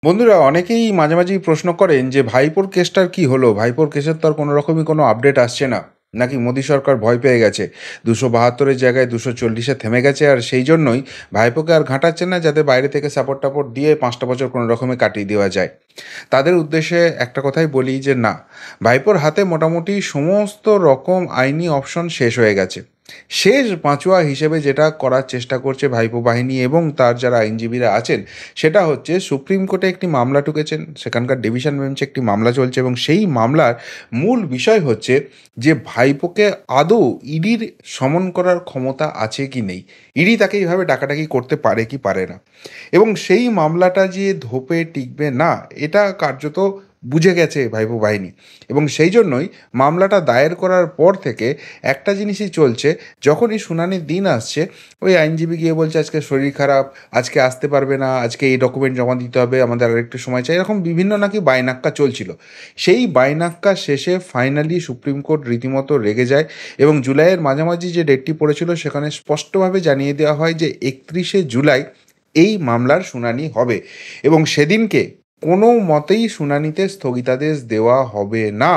বন্ধুরা অনেকেই মাঝে মাঝেই প্রশ্ন করেন যে ভাইপোর কেসটার কি হলো? ভাইপোর কেসের তো আর কোনো রকমই কোনো আপডেট আসছে না। নাকি মোদী সরকার ভয় পেয়ে গেছে? ২৭২ জায়গায় ২৪০ থেমে গেছে আর সেই জন্যই ভাইপোকে আর ঘাঁটাচ্ছে না, যাতে বাইরে থেকে সাপোর্ট দিয়ে ৫টা বছর কোনো রকমে কাটিয়ে দেওয়া যায়। তাদের উদ্দেশ্যে একটা কথাই বলি যে না, ভাইপোর হাতে মোটামুটি সমস্ত রকম আইনি অপশন শেষ হয়ে গেছে। শেষ পাঁচুয়া হিসেবে যেটা করার চেষ্টা করছে ভাইপো বাহিনী এবং তার যারা আইনজীবীরা আছেন, সেটা হচ্ছে সুপ্রিম কোর্টে একটি মামলা ঠুকেছেন, সেখানকার ডিভিশন বেঞ্চে একটি মামলা চলছে এবং সেই মামলার মূল বিষয় হচ্ছে যে ভাইপোকে আদৌ ইডির সমন করার ক্ষমতা আছে কি নেই, ইডি তাকে এইভাবে ডাকাডাকি করতে পারে কি পারে না। এবং সেই মামলাটা যে ধোপে টিকবে না, এটা কার্যত বুঝে গেছে ভাইপো বাহিনী। এবং সেই জন্যই মামলাটা দায়ের করার পর থেকে একটা জিনিসই চলছে, যখনই শুনানির দিন আসছে ওই আইনজীবী গিয়ে বলছে আজকে শরীর খারাপ, আজকে আসতে পারবে না, আজকে এই ডকুমেন্ট জমা দিতে হবে, আমাদের আরেকটু সময় চাই, এরকম বিভিন্ন নাকি বাইনাক্কা চলছিল। সেই বাইনাক্কা শেষে ফাইনালি সুপ্রিম কোর্ট রীতিমতো রেগে যায় এবং জুলাইয়ের মাঝামাঝি যে ডেটটি পড়েছিল সেখানে স্পষ্টভাবে জানিয়ে দেওয়া হয় যে ৩১শে জুলাই এই মামলার শুনানি হবে এবং সেদিনকে কোনো মতেই শুনানিতে স্থগিতাদেশ দেওয়া হবে না।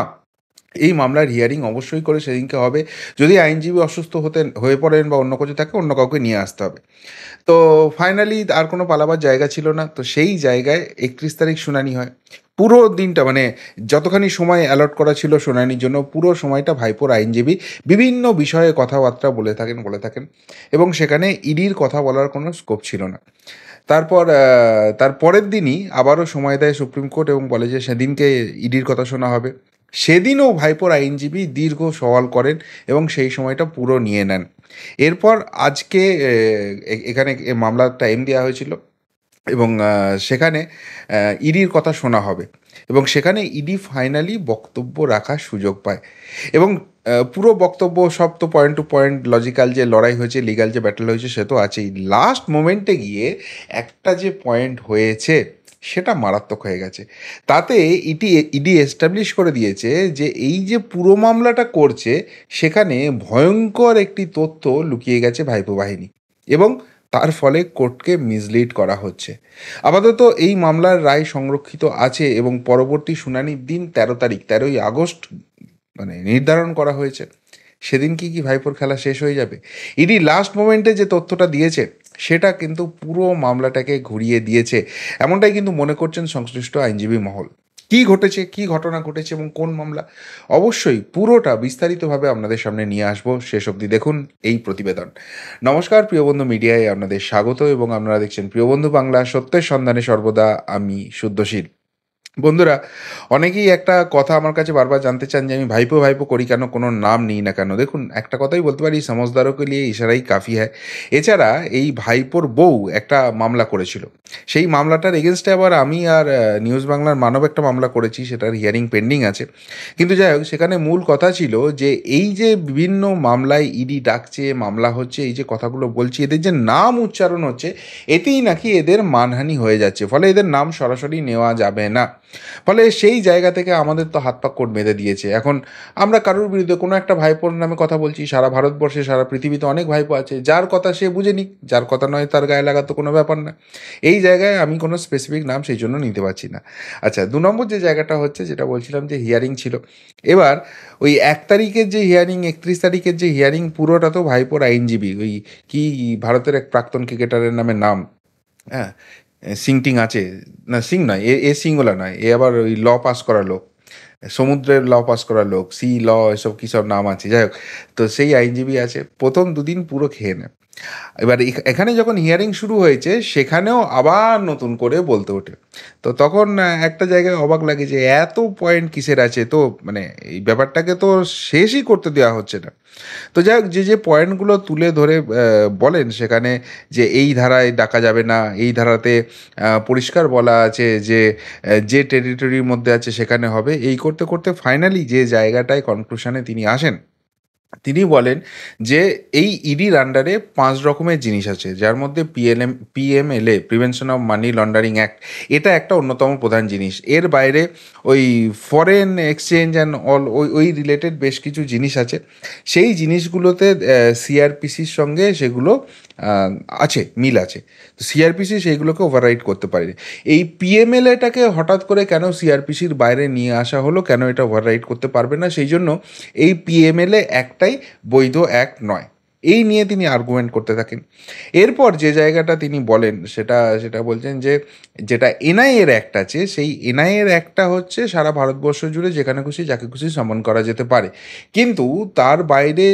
এই মামলার হিয়ারিং অবশ্যই করে সেদিনকে হবে। যদি আইনজীবী অসুস্থ হয়ে পড়েন বা অন্য কিছু থাকে, অন্য কাউকে নিয়ে আসতে হবে। তো ফাইনালি আর কোনো পালাবার জায়গা ছিল না, তো সেই জায়গায় ৩১ তারিখ শুনানি হয়। পুরো দিনটা মানে যতখানি সময় অ্যালট করা ছিল শুনানির জন্য, পুরো সময়টা ভাইপোর আইনজীবী বিভিন্ন বিষয়ে কথাবার্তা বলে থাকেন এবং সেখানে ইডির কথা বলার কোনো স্কোপ ছিল না। তারপর তার পরের দিনই আবারও সময় দেয় সুপ্রিম কোর্ট এবং বলে যে সেদিনকে ইডির কথা শোনা হবে। সেদিনও ভাইপোর আইনজীবী দীর্ঘ সওয়াল করেন এবং সেই সময়টা পুরো নিয়ে নেন। এরপর আজকে এখানে মামলার টাইম দেওয়া হয়েছিল এবং সেখানে ইডির কথা শোনা হবে এবং সেখানে ইডি ফাইনালি বক্তব্য রাখার সুযোগ পায় এবং পুরো বক্তব্য সব তো পয়েন্ট টু পয়েন্ট লজিক্যাল যে লড়াই হয়েছে, লিগ্যাল যে ব্যাটেল হয়েছে সে তো আছেই। লাস্ট মোমেন্টে গিয়ে একটা যে পয়েন্ট হয়েছে সেটা মারাত্মক হয়ে গেছে। তাতে ইডি এস্টাবলিশ করে দিয়েছে যে এই যে পুরো মামলাটা করছে সেখানে ভয়ঙ্কর একটি তথ্য লুকিয়ে গেছে ভাইপো বাহিনী এবং তার ফলে কোর্টকে মিসলিড করা হচ্ছে। আপাতত এই মামলার রায় সংরক্ষিত আছে এবং পরবর্তী শুনানির দিন ১৩ তারিখ, ১৩ই আগস্ট মানে নির্ধারণ করা হয়েছে। সেদিন কি ভাইপোর খেলা শেষ হয়ে যাবে? ইডি লাস্ট মোমেন্টে যে তথ্যটা দিয়েছে সেটা কিন্তু পুরো মামলাটাকে ঘুরিয়ে দিয়েছে, এমনটাই কিন্তু মনে করছেন সংশ্লিষ্ট আইনজীবী মহল। কি ঘটেছে, কি ঘটনা ঘটেছে এবং কোন মামলা, অবশ্যই পুরোটা বিস্তারিতভাবে আপনাদের সামনে নিয়ে আসবো। শেষ অবধি দেখুন এই প্রতিবেদন। নমস্কার, প্রিয়বন্ধু মিডিয়ায় আপনাদের স্বাগত এবং আপনারা দেখছেন প্রিয়বন্ধু বাংলা, সত্যের সন্ধানে সর্বদা আমি শুদ্ধশীল। বন্ধুরা, অনেকেই একটা কথা আমার কাছে বারবার জানতে চান যে আমি ভাইপো ভাইপো করি কেন, কোনো নাম নিই না কেন। দেখুন, একটা কথাই বলতে পারি, সমঝদারোকে লিয়ে ইশারাই কাফি হ্যায়। এছাড়া এই ভাইপোর বউ একটা মামলা করেছিল, সেই মামলাটার এগেনস্টে আবার আমি আর নিউজ বাংলার মানব একটা মামলা করেছি, সেটার হিয়ারিং পেন্ডিং আছে। কিন্তু যাই হোক, সেখানে মূল কথা ছিল যে এই যে বিভিন্ন মামলায় ইডি ডাকছে, মামলা হচ্ছে, এই যে কথাগুলো বলছি, এদের যে নাম উচ্চারণ হচ্ছে, এতেই নাকি এদের মানহানি হয়ে যাচ্ছে, ফলে এদের নাম সরাসরি নেওয়া যাবে না। ফলে সেই জায়গা থেকে আমাদের তো হাত পা কোট বেঁধে দিয়েছে। এখন আমরা কারোর বিরুদ্ধে কোনো একটা ভাইপোর নামে কথা বলছি, সারা ভারতবর্ষে সারা পৃথিবীতে অনেক ভাইপো আছে, যার কথা সে বুঝে নিক, যার কথা নয় তার গায়ে লাগা তো কোনো ব্যাপার না। এই জায়গায় আমি কোনো স্পেসিফিক নাম সেই জন্য নিতে পারছি না। আচ্ছা, ২ নম্বর যে জায়গাটা হচ্ছে, যেটা বলছিলাম যে হিয়ারিং ছিল, এবার ওই ১ তারিখের যে হিয়ারিং, ৩১ তারিখের যে হিয়ারিং, পুরোটা তো ভাইপোর আইনজীবী ওই কি ভারতের এক প্রাক্তন ক্রিকেটারের নামে নাম, হ্যাঁ, সিং টিং আছে, না সিং নয়, এ সিংওয়ালা নয়, এ আবার ওই ল পাস করা লোক, সমুদ্রের ল পাস করা লোক, সি ল, এসব কী সব নাম আছে, যাই হোক। তো সেই আইনজীবী আছে, প্রথম দুদিন পুরো খেয়ে নেয়। এবার এখানে যখন হিয়ারিং শুরু হয়েছে সেখানেও আবার নতুন করে বলতে ওঠে। তো তখন একটা জায়গায় অবাক লাগে যে এত পয়েন্ট কিসের আছে, তো মানে এই ব্যাপারটাকে তো শেষই করতে দেওয়া হচ্ছে না। তো যাই হোক, যে পয়েন্টগুলো তুলে ধরে বলেন সেখানে, যে এই ধারায় ডাকা যাবে না, এই ধারাতে পরিষ্কার বলা আছে যে যে টেরিটরির মধ্যে আছে সেখানে হবে, এই করতে করতে ফাইনালি যে জায়গাটায় কনক্লুশনে তিনি আসেন, তিনি বলেন যে এই ইডির আন্ডারে ৫ রকমের জিনিস আছে, যার মধ্যে PMLA, prevention of money laundering act, এটা একটা অন্যতম প্রধান জিনিস। এর বাইরে ওই ফরেন এক্সচেঞ্জ অ্যান্ড অল ওই রিলেটেড বেশ কিছু জিনিস আছে। সেই জিনিসগুলোতে সিআরপিসির সঙ্গে সেগুলো আছে, মিল আছে। তো সিআরপিসি সেইগুলোকে ওভাররাইড করতে পারেনি। এই পিএমএলএটাকে হঠাৎ করে কেন সিআরপিসির বাইরে নিয়ে আসা হলো, কেন এটা ওভাররাইড করতে পারবে না, সেই জন্য এই পিএমএলএ একটাই বৈধ অ্যাক্ট নয়, এই নিয়ে তিনি আর্গুমেন্ট করতে থাকেন। এরপর যে জায়গাটা তিনি বলেন সেটা সেটা বলছেন যে যেটা এনআইএর অ্যাক্ট আছে, সেই এনআইএর অ্যাক্টটা হচ্ছে সারা ভারতবর্ষ জুড়ে যেখানে খুশি যাকে খুশি সমন করা যেতে পারে, কিন্তু তার বাইরে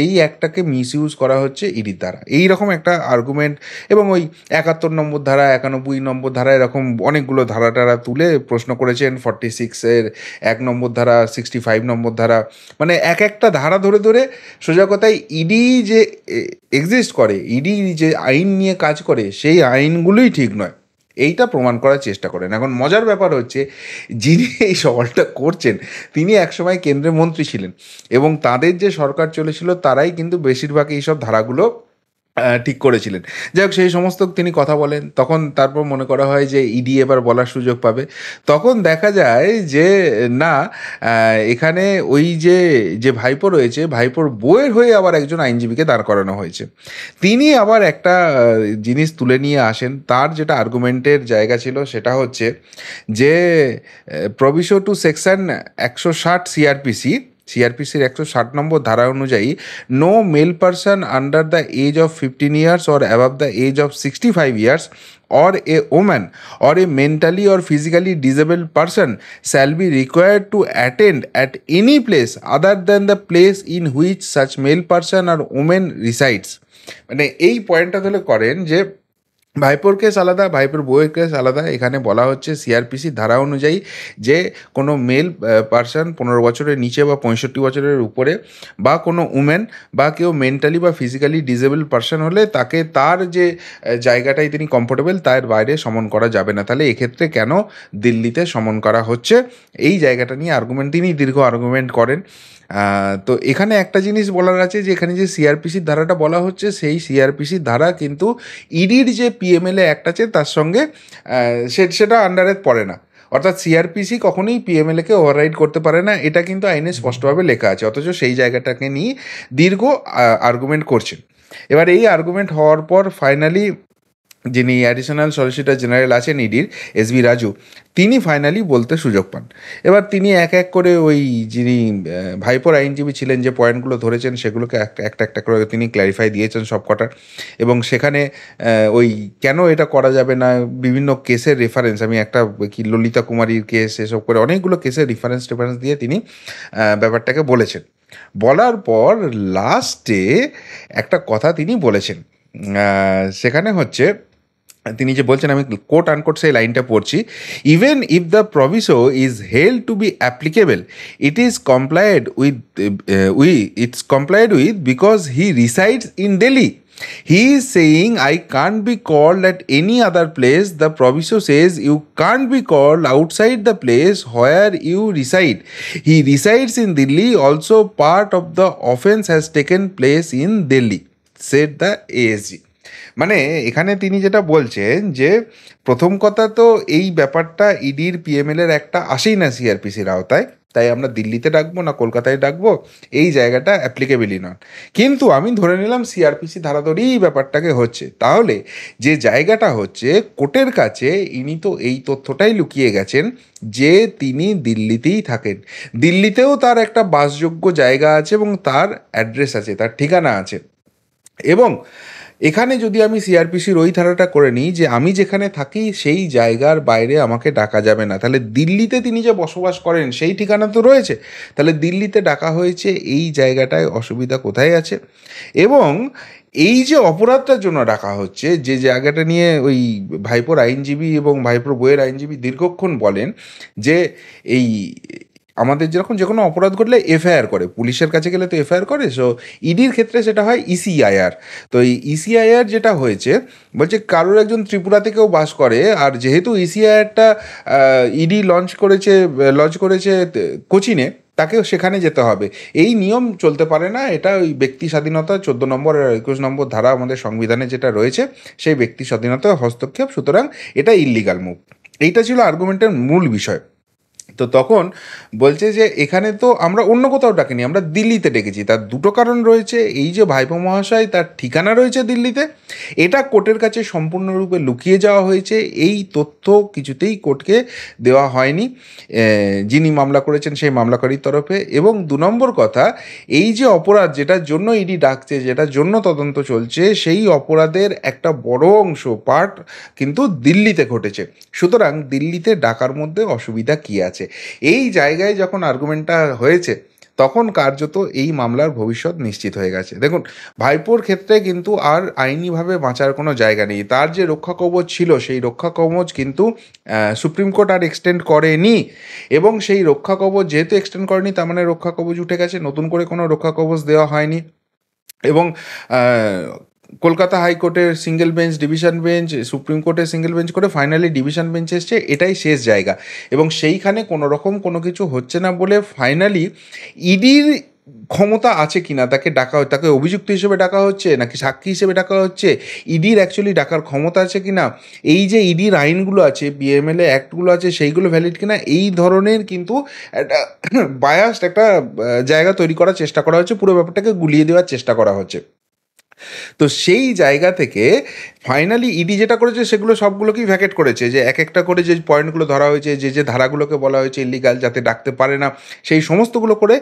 এই অ্যাক্টটাকে মিসইউজ করা হচ্ছে ইডির দ্বারা, এই রকম একটা আর্গুমেন্ট। এবং ওই 71 নম্বর ধারা, 91 নম্বর ধারা, এরকম অনেকগুলো ধারা টারা তুলে প্রশ্ন করেছেন। 46-এর 1 নম্বর ধারা, 65 নম্বর ধারা, মানে এক একটা ধারা ধরে ধরে, সোজা কথায় ইডি যে এক্সিস্ট করে, ইডি যে আইন নিয়ে কাজ করে, সেই আইনগুলোই ঠিক নয়, এইটা প্রমাণ করার চেষ্টা করেন। এখন মজার ব্যাপার হচ্ছে, যিনি এই সওয়ালটা করছেন তিনি একসময় কেন্দ্রের মন্ত্রী ছিলেন, এবং তাদের যে সরকার চলেছিল তারাই কিন্তু বেশিরভাগ এইসব ধারাগুলো ঠিক করেছিলেন। যাই হোক, সেই সমস্ত তিনি কথা বলেন, তখন তারপর মনে করা হয় যে ইডি এবার বলার সুযোগ পাবে। তখন দেখা যায় যে না, এখানে ওই যে যে ভাইপো রয়েছে, ভাইপোর বউয়ের হয়ে আবার একজন আইনজীবীকে দাঁড় করানো হয়েছে। তিনি আবার একটা জিনিস তুলে নিয়ে আসেন। তার যেটা আর্গুমেন্টের জায়গা ছিল সেটা হচ্ছে যে প্রভিশো টু সেকশন 160 সিআরপিসির 160 নম্বর ধারা অনুযায়ী, no male person under the age of 15 years or above the age of 65 years or a woman or a mentally or physically disabled person shall be required to attend at any place other than the place in which such male person or woman resides। মানে এই পয়েন্টটা তাহলে করেন যে ভাইপোর case আলাদা, ভাইপোর বউয়ের কেস আলাদা। এখানে বলা হচ্ছে সিআরপিসি ধারা অনুযায়ী যে কোনো মেল পারসন 15 বছরের নিচে বা 65 বছরের উপরে, বা কোনো উমেন বা কেউ মেন্টালি বা ফিজিক্যালি ডিসেবল পারসন হলে তাকে তার যে জায়গাটায় তিনি কমফোর্টেবল তার বাইরে সমন করা যাবে না। তাহলে এক্ষেত্রে কেন দিল্লিতে সমন করা হচ্ছে, এই জায়গাটা নিয়ে আর্গুমেন্ট, তিনি দীর্ঘ আর্গুমেন্ট করেন। তো এখানে একটা জিনিস বলার আছে যে এখানে যে সিআরপিসির ধারাটা বলা হচ্ছে, সেই সিআরপিসির ধারা কিন্তু ইডির যে পিএমএলএ অ্যাক্ট আছে তার সঙ্গে সেটা আন্ডারে পড়ে না। অর্থাৎ সিআরপিসি কখনোই পিএমএলএকে ওভাররাইড করতে পারে না, এটা কিন্তু আইনে স্পষ্টভাবে লেখা আছে। অথচ সেই জায়গাটাকে নিয়ে দীর্ঘ আর্গুমেন্ট করছেন। এবার এই আর্গুমেন্ট হওয়ার পর ফাইনালি যিনি অ্যাডিশনাল সলিসিটর জেনারেল আছেন ইডির, এসবি রাজু, তিনি ফাইনালি বলতে সুযোগ পান। এবার তিনি এক এক করে ওই যিনি ভাইপোর আইনজীবী ছিলেন যে পয়েন্টগুলো ধরেছেন সেগুলোকে একটা একটা করে তিনি ক্ল্যারিফাই দিয়েছেন সব কটার। এবং সেখানে ওই কেন এটা করা যাবে না, বিভিন্ন কেসের রেফারেন্স, আমি একটা কি ললিতা কুমারীর কেস, এসব করে অনেকগুলো কেসের রেফারেন্স দিয়ে তিনি ব্যাপারটাকে বলেছেন। বলার পর লাস্টে একটা কথা তিনি বলেছেন, সেখানে হচ্ছে তিনি যে বলছেন, আমি কোট আনকোট সেই লাইনটা পড়ছি, even if the proviso is held to be applicable, it is complied with because he resides in Delhi. He is saying I can't be called at any other place. The proviso says you can't be called outside the place where you reside. He resides in Delhi. Also part of the offence has taken place in Delhi, said the ASG। মানে এখানে তিনি যেটা বলছেন যে প্রথম কথা তো এই ব্যাপারটা ইডির পিএমএলের একটা আসেই না সিআরপিসির আওতায়, তাই আমরা দিল্লিতে ডাকবো না কলকাতায় ডাকবো, এই জায়গাটা অ্যাপ্লিকেবলই নয়। কিন্তু আমি ধরে নিলাম সিআরপিসি ধারা ধরেই ব্যাপারটাকে হচ্ছে, তাহলে যে জায়গাটা হচ্ছে কোর্টের কাছে ইনি তো এই তথ্যটাই লুকিয়ে গেছেন যে তিনি দিল্লিতেই থাকেন, দিল্লিতেও তার একটা বাসযোগ্য জায়গা আছে এবং তার অ্যাড্রেস আছে, তার ঠিকানা আছে। এবং এখানে যদি আমি সিআরপিসির ওই ধারাটা করে নিই যে আমি যেখানে থাকি সেই জায়গার বাইরে আমাকে ডাকা যাবে না, তাহলে দিল্লিতে তিনি যে বসবাস করেন সেই ঠিকানা তো রয়েছে, তাহলে দিল্লিতে ডাকা হয়েছে, এই জায়গাটায় অসুবিধা কোথায় আছে? এবং এই যে অপরাধটার জন্য ডাকা হচ্ছে, যে জায়গাটা নিয়ে ওই ভাইপোর আইনজীবী এবং ভাইপোর বইয়ের আইনজীবী দীর্ঘক্ষণ বলেন যে এই আমাদের যেরকম যে কোনো অপরাধ ঘটলে এফআইআর করে, পুলিশের কাছে গেলে তো এফআইআর করে, সো ইডির ক্ষেত্রে সেটা হয় ইসিআইআর। তো এই ইসিআইআর যেটা হয়েছে, বলছে কারোর একজন ত্রিপুরা থেকেও বাস করে, আর যেহেতু ইসিআইআরটা ইডি লঞ্চ করেছে কোচিনে, তাকেও সেখানে যেতে হবে, এই নিয়ম চলতে পারে না। এটা ওই ব্যক্তি স্বাধীনতা 14 নম্বর আর 21 নম্বর ধারা আমাদের সংবিধানে যেটা রয়েছে সেই ব্যক্তি স্বাধীনতা হস্তক্ষেপ, সুতরাং এটা ইল্লিগাল মুভ। এইটা ছিল আর্গুমেন্টের মূল বিষয়। তো তখন বলছে যে এখানে তো আমরা অন্য কোথাও ডাকিনি, আমরা দিল্লিতে ডেকেছি। তার দুটো কারণ রয়েছে। এই যে ভাইপো মহাশয়, তার ঠিকানা রয়েছে দিল্লিতে, এটা কোর্টের কাছে সম্পূর্ণরূপে লুকিয়ে যাওয়া হয়েছে। এই তথ্য কিছুতেই কোর্টকে দেওয়া হয়নি যিনি মামলা করেছেন সেই মামলাকারীর তরফে। এবং 2 নম্বর কথা, এই যে অপরাধ যেটার জন্য ইডি ডাকছে, যেটার জন্য তদন্ত চলছে, সেই অপরাধের একটা বড় অংশ পার্ট কিন্তু দিল্লিতে ঘটেছে। সুতরাং দিল্লিতে ডাকার মধ্যে অসুবিধা কী আছে? এই জায়গায় যখন আর্গুমেন্টটা হয়েছে, তখন কার্যত এই মামলার ভবিষ্যৎ নিশ্চিত হয়ে গেছে। দেখুন, ভাইপোর ক্ষেত্রে কিন্তু আর আইনিভাবে বাঁচার কোনো জায়গা নেই। তার যে রক্ষা কবচ ছিল, সেই রক্ষা কবচ কিন্তু সুপ্রিম কোর্ট আর এক্সটেন্ড করেনি। এবং সেই রক্ষা কবচ যেহেতু এক্সটেন্ড করেনি, তার মানে রক্ষা কবচ উঠে গেছে, নতুন করে কোনো রক্ষা কবচ দেওয়া হয়নি। এবং কলকাতা হাইকোর্টের single bench, division bench, supreme কোর্টের সিঙ্গেল বেঞ্চ করে ফাইনালি ডিভিশন বেঞ্চ এসছে, এটাই শেষ জায়গা। এবং সেইখানে কোনো রকম কোনো কিছু হচ্ছে না বলে ফাইনালি ইডির ক্ষমতা আছে কিনা, তাকে ডাকা, তাকে অভিযুক্ত হিসেবে ডাকা হচ্ছে নাকি সাক্ষী হিসেবে ডাকা হচ্ছে, ইডির অ্যাকচুয়ালি ডাকার ক্ষমতা আছে কিনা, এই যে ইডির আইনগুলো আছে, বিএমএলএ অ্যাক্টগুলো আছে, সেইগুলো ভ্যালিড কিনা, এই ধরনের কিন্তু একটা বায়াসড একটা জায়গা তৈরি করার চেষ্টা করা হচ্ছে, পুরো ব্যাপারটাকে গুলিয়ে দেওয়ার চেষ্টা করা হচ্ছে। তো সেই জায়গা থেকে ফাইনালি ইডি যেটা করেছে সেগুলো সবগুলোকেই ভ্যাকেট করেছে, যে এক একটা করে যে পয়েন্টগুলো ধরা হয়েছে, যে যে ধারাগুলোকে বলা হয়েছে ইলিগাল যাতে ডাকতে পারে না, সেই সমস্তগুলো করে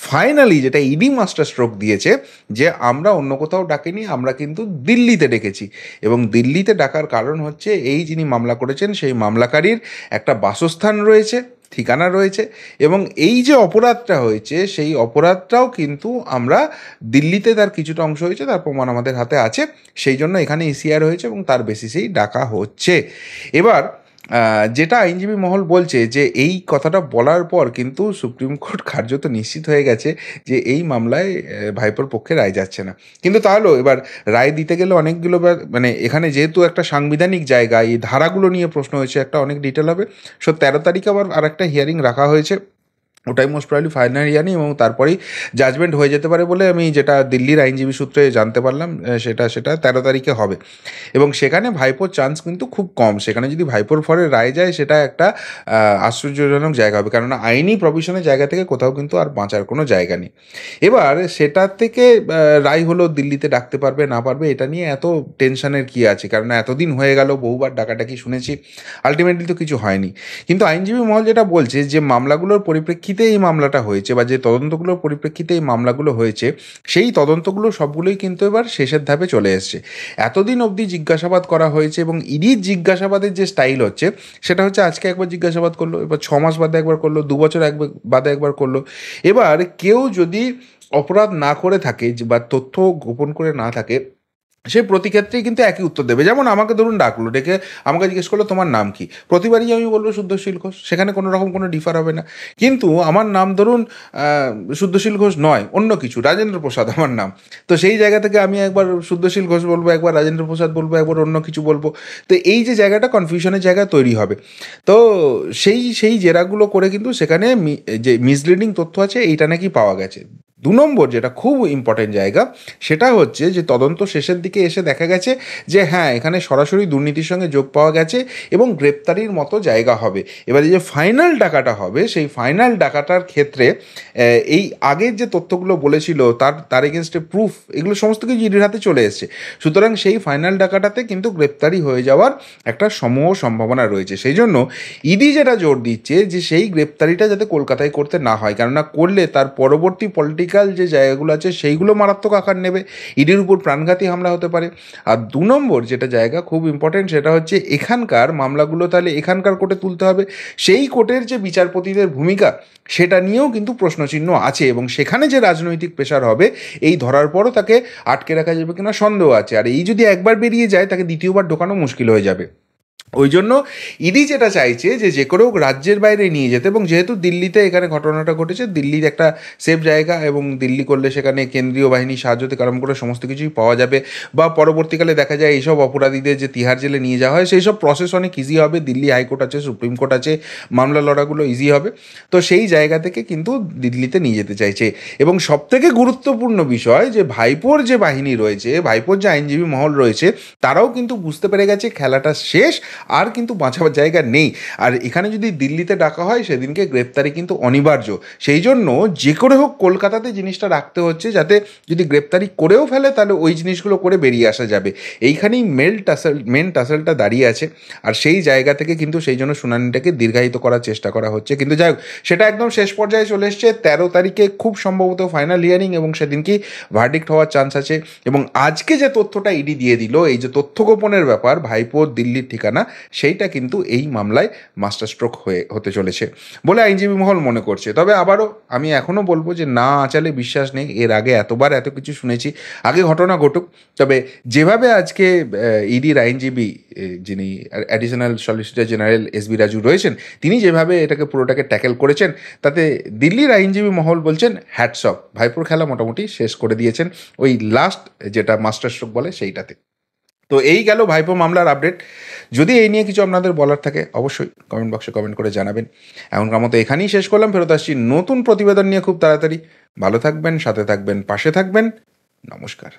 ফাইনালি যেটা ইডি মাস্টার স্ট্রোক দিয়েছে, যে আমরা অন্য কোথাও ডাকিনি, আমরা কিন্তু দিল্লিতে ডেকেছি। এবং দিল্লিতে ডাকার কারণ হচ্ছে এই যিনি মামলা করেছেন সেই মামলাকারীর একটা বাসস্থান রয়েছে, ঠিকানা রয়েছে, এবং এই যে অপরাধটা হয়েছে সেই অপরাধটাও কিন্তু আমরা দিল্লিতে তার কিছুটা অংশ হয়েছে, তার প্রমাণ আমাদের হাতে আছে, সেই জন্য এখানে ইসিআর হয়েছে এবং তার বেসিসেই ডাকা হচ্ছে। এবার যেটা আইনজীবী মহল বলছে যে এই কথাটা বলার পর কিন্তু সুপ্রিম কোর্ট কার্যত নিশ্চিত হয়ে গেছে যে এই মামলায় ভাইপোর পক্ষে রায় যাচ্ছে না। কিন্তু তাহলেও এবার রায় দিতে গেলে অনেকগুলো মানে এখানে যেহেতু একটা সাংবিধানিক জায়গা, এই ধারাগুলো নিয়ে প্রশ্ন হয়েছে, একটা অনেক ডিটেল হবে। 13 তারিখে আবার আর একটা হিয়ারিং রাখা হয়েছে, ওটাই মোস্ট প্রবাবলি ফাইনাল হিয়ারিং, এবং তারপরেই জাজমেন্ট হয়ে যেতে পারে বলে আমি যেটা দিল্লির আইনজীবী সূত্রে জানতে পারলাম, সেটা 13 তারিখে হবে। এবং সেখানে ভাইপোর চান্স কিন্তু খুব কম। সেখানে যদি ভাইপোর ফলে রায় যায়, সেটা একটা আশ্চর্যজনক জায়গা হবে, কেননা আইনি প্রভিশনের জায়গা থেকে কোথাও কিন্তু আর বাঁচার কোনো জায়গা নেই। এবার সেটার থেকে রায় হলো দিল্লিতে ডাকতে পারবে না পারবে, এটা নিয়ে এত টেনশনের কী আছে, কারণ এতদিন হয়ে গেল, বহুবার ডাকাডাকি শুনেছি, আলটিমেটলি তো কিছু হয়নি। কিন্তু আইনজীবী মহল যেটা বলছে, যে মামলাগুলোর পরিপ্রেক্ষিতে এই মামলাটা হয়েছে, বা যে তদন্তগুলোর পরিপ্রেক্ষিতে এই মামলাগুলো হয়েছে, সেই তদন্তগুলো সবগুলোই কিন্তু এবার শেষের ধাপে চলে এসছে। এতদিন অবধি জিজ্ঞাসাবাদ করা হয়েছে, এবং ইডির জিজ্ঞাসাবাদের যে স্টাইল হচ্ছে, সেটা হচ্ছে আজকে একবার জিজ্ঞাসাবাদ করলো, এবার 6 মাস বাদে একবার করলো, 2 বছর বাদে একবার করলো। এবার কেউ যদি অপরাধ না করে থাকে, বা তথ্য গোপন করে না থাকে, সে প্রতি ক্ষেত্রেই কিন্তু একই উত্তর দেবে। যেমন আমাকে ধরুন ডাকলো, ডেকে আমাকে জিজ্ঞেস করলো তোমার নাম কি, প্রতিবারই আমি বলবো শুদ্ধশীল ঘোষ, সেখানে কোনো রকম কোনো ডিফার হবে না। কিন্তু আমার নাম ধরুন শুদ্ধশীল ঘোষ নয়, অন্য কিছু, রাজেন্দ্র প্রসাদ আমার নাম, তো সেই জায়গা থেকে আমি একবার শুদ্ধশীল ঘোষ বলবো, একবার রাজেন্দ্র প্রসাদ বলবো, একবার অন্য কিছু বলবো। তো এই যে জায়গাটা কনফিউশনের জায়গা তৈরি হবে, তো সেই জেরাগুলো করে কিন্তু সেখানে যে মিসলিডিং তথ্য আছে এইটা নাকি পাওয়া গেছে। 2 নম্বর যেটা খুব ইম্পর্টেন্ট জায়গা, সেটা হচ্ছে যে তদন্ত শেষের দিকে এসে দেখা গেছে যে হ্যাঁ, এখানে সরাসরি দুর্নীতির সঙ্গে যোগ পাওয়া গেছে, এবং গ্রেপ্তারির মতো জায়গা হবে। এবারে যে ফাইনাল ডাকাটা হবে, সেই ফাইনাল ডাকাটার ক্ষেত্রে এই আগের যে তথ্যগুলো বলেছিল তার এগেনস্টে প্রুফ, এগুলো সমস্ত কিছু ইডির হাতে চলে এসছে। সুতরাং সেই ফাইনাল ডাকাটাতে কিন্তু গ্রেপ্তারি হয়ে যাওয়ার একটা সমূহ সম্ভাবনা রয়েছে। সেই জন্য ইডি যেটা জোর দিচ্ছে যে সেই গ্রেপ্তারিটা যাতে কলকাতায় করতে না হয়, কেননা করলে তার পরবর্তী পলিটিক্যাল যে জায়গাগুলো আছে সেইগুলো মারাত্মক আকার নেবে, ইডির উপর প্রাণঘাতী হামলা হতে পারে। আর 2 নম্বর যেটা জায়গা খুব ইম্পর্টেন্ট, সেটা হচ্ছে এখানকার মামলাগুলো তাহলে এখানকার কোর্টে তুলতে হবে, সেই কোর্টের যে বিচারপতিদের ভূমিকা, সেটা নিয়েও কিন্তু প্রশ্নচিহ্ন আছে, এবং সেখানে যে রাজনৈতিক প্রেশার হবে, এই ধরার পরও তাকে আটকে রাখা যাবে কিনা সন্দেহ আছে, আর এই যদি একবার বেরিয়ে যায়, তাকে দ্বিতীয়বার ঢোকানো মুশকিল হয়ে যাবে। ওই জন্য ইডি যেটা চাইছে যে কোনো রাজ্যের বাইরে নিয়ে যেতে, এবং যেহেতু দিল্লিতে এখানে ঘটনাটা ঘটেছে, দিল্লির একটা সেফ জায়গা, এবং দিল্লি করলে সেখানে কেন্দ্রীয় বাহিনীর সাহায্য থেকে আরম্ভ করে সমস্ত কিছুই পাওয়া যাবে, বা পরবর্তীকালে দেখা যায় এইসব অপরাধীদের যে তিহার জেলে নিয়ে যাওয়া হয়, সেই সব প্রসেস অনেক ইজি হবে, দিল্লি হাইকোর্ট আছে, সুপ্রিম কোর্ট আছে, মামলা লড়াগুলো ইজি হবে। তো সেই জায়গা থেকে কিন্তু দিল্লিতে নিয়ে যেতে চাইছে। এবং সবথেকে গুরুত্বপূর্ণ বিষয়, যে ভাইপোর যে বাহিনী রয়েছে, ভাইপোর যে আইনজীবী মহল রয়েছে, তারাও কিন্তু বুঝতে পেরে গেছে খেলাটা শেষ, আর কিন্তু বাঁচাবার জায়গা নেই। আর এখানে যদি দিল্লিতে ডাকা হয় সেদিনকে গ্রেপ্তারি কিন্তু অনিবার্য। সেই জন্য যে করে হোক কলকাতাতে জিনিসটা রাখতে হচ্ছে, যাতে যদি গ্রেপ্তারি করেও ফেলে তাহলে ওই জিনিসগুলো করে বেরিয়ে আসা যাবে। এইখানেই মেন টাসেলটা দাঁড়িয়ে আছে। আর সেই জায়গা থেকে কিন্তু সেই জন্য শুনানিটাকে দীর্ঘায়িত করার চেষ্টা করা হচ্ছে। কিন্তু যাই হোক, সেটা একদম শেষ পর্যায়ে চলে এসছে। 13 তারিখে খুব সম্ভবত ফাইনাল হিয়ারিং, এবং সেদিনকেই ভার্ডিক্ট হওয়ার চান্স আছে। এবং আজকে যে তথ্যটা ইডি দিয়ে দিল, এই যে তথ্য গোপনের ব্যাপার, ভাইপোর দিল্লির ঠিকানা, সেইটা কিন্তু এই মামলায় মাস্টার স্ট্রোক হতে চলেছে বলে আইনজীবী মহল মনে করছে। তবে আবারও আমি এখনও বলবো যে না আঁচালে বিশ্বাস নেই। এর আগে এতবার এত কিছু শুনেছি, আগে ঘটনা ঘটুক। তবে যেভাবে আজকে ইডির আইনজীবী যিনি additional solicitor general SB Raju রয়েছেন, তিনি যেভাবে এটাকে পুরোটাকে ট্যাকেল করেছেন, তাতে দিল্লির আইনজীবী মহল বলছেন হ্যাটস অফ, ভাইপোর খেলা মোটামুটি শেষ করে দিয়েছেন ওই লাস্ট যেটা মাস্টার স্ট্রোক বলে সেইটাতে। তো এই গেল ভাইপো মামলার আপডেট। যদি এই নিয়ে কিছু আপনাদের বলার থাকে অবশ্যই কমেন্ট বক্সে কমেন্ট করে জানাবেন। এখনকার মতো এখানেই শেষ করলাম, ফেরত আসছি নতুন প্রতিবেদন নিয়ে খুব তাড়াতাড়ি। ভালো থাকবেন, সাথে থাকবেন, পাশে থাকবেন। নমস্কার।